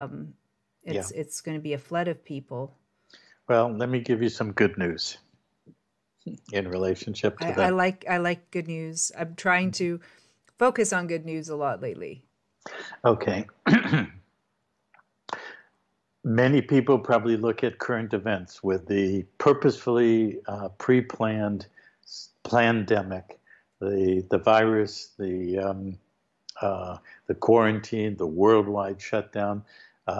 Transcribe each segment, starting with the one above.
Um, Yeah. it's going to be a flood of people. Well, let me give you some good news in relationship to that. I like good news. I'm trying to focus on good news a lot lately. Okay. Many people probably look at current events with the purposefully pre-planned pandemic, the virus, the quarantine, the worldwide shutdown.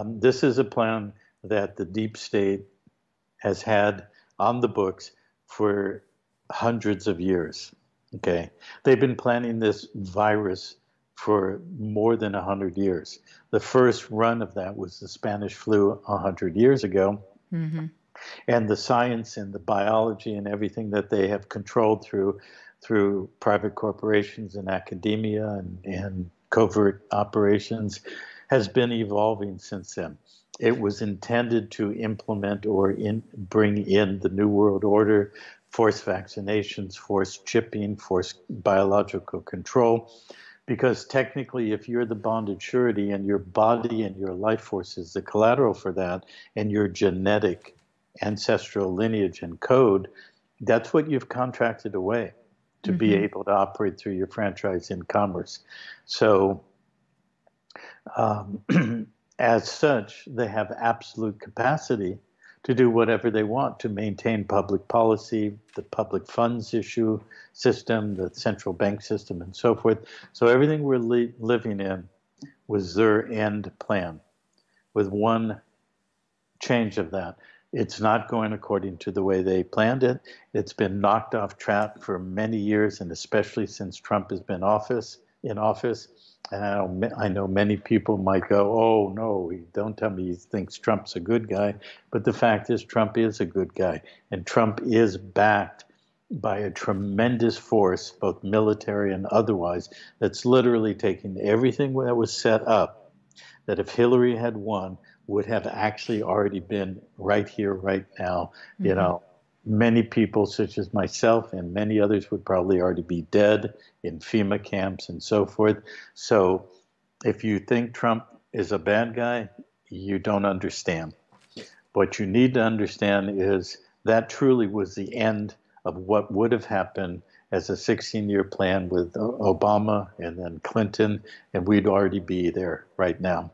This is a plan that the deep state has had on the books for hundreds of years. Okay, they've been planning this virus for more than 100 years. The first run of that was the Spanish flu 100 years ago, Hmm. and the science and the biology and everything that they have controlled through private corporations and academia and covert operations has been evolving since then. It was intended to implement or bring in the New World Order, force vaccinations, force chipping, force biological control. Because technically, if you're the bonded surety and your body and your life force is the collateral for that, and your genetic ancestral lineage and code, that's what you've contracted away to be Hmm. able to operate through your franchise in commerce. So, um, as such, they have absolute capacity to do whatever they want to maintain public policy, the public funds issue system, the central bank system, and so forth. So everything we're living in was their end plan, with one change of that. It's not going according to the way they planned it. It's been knocked off track for many years, and especially since Trump has been in office. And I know many people might go, "Oh no, don't tell me he thinks Trump's a good guy." But the fact is, Trump is a good guy, and Trump is backed by a tremendous force, both military and otherwise, that's literally taking everything that was set up, that if Hillary had won, would have actually already been right here, right now. You Hmm. know, many people, such as myself and many others, would probably already be dead in FEMA camps and so forth. So if you think Trump is a bad guy, you don't understand. What you need to understand is that truly was the end of what would have happened as a 16-year plan with Obama and then Clinton, and we'd already be there right now.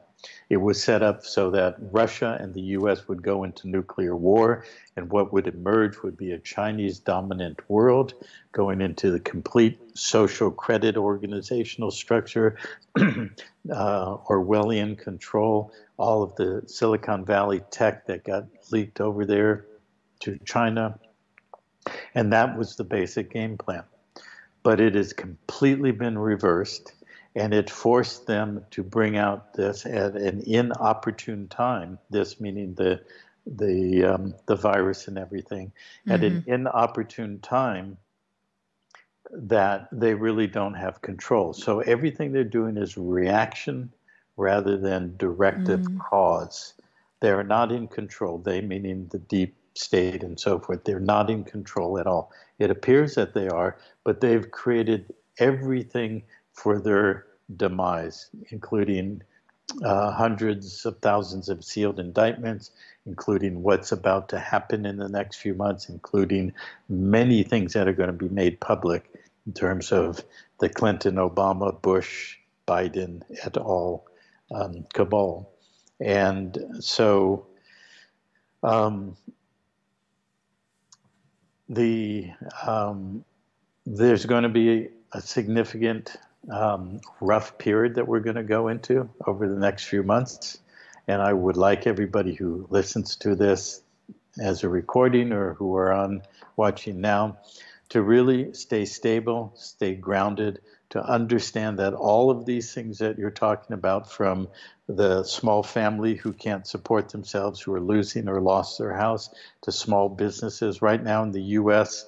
It was set up so that Russia and the US would go into nuclear war, and what would emerge would be a Chinese dominant world going into the complete social credit organizational structure, Orwellian control, all of the Silicon Valley tech that got leaked over there to China. And that was the basic game plan. But it has completely been reversed, and it forced them to bring out this at an inopportune time. This meaning the virus and everything at an Hmm. inopportune time that they really don't have control. So everything they're doing is reaction rather than directive Hmm. cause. They're not in control. They, meaning the deep state and so forth, they're not in control at all. It appears that they are, but they've created everything for their demise, including hundreds of thousands of sealed indictments, including what's about to happen in the next few months, including many things that are going to be made public in terms of the Clinton, Obama, Bush, Biden et al. Cabal. And so um, the there's going to be a significant rough period that we're going to go into over the next few months. And I would like everybody who listens to this as a recording or who are on watching now to really stay stable, stay grounded, to understand that all of these things that you're talking about, from the small family who can't support themselves, who are losing or lost their house, to small businesses right now in the US,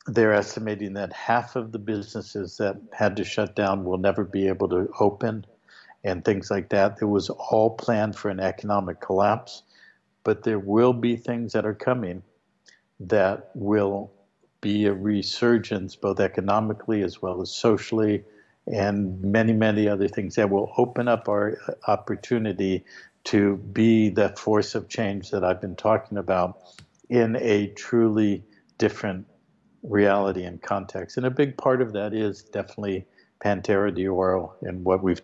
they're estimating that half of the businesses that had to shut down will never be able to open and things like that. It was all planned for an economic collapse, but there will be things that are coming that will be a resurgence, both economically as well as socially, and many, many other things that will open up our opportunity to be the force of change that I've been talking about in a truly different reality and context. And a big part of that is definitely Pantera de Oro and what we've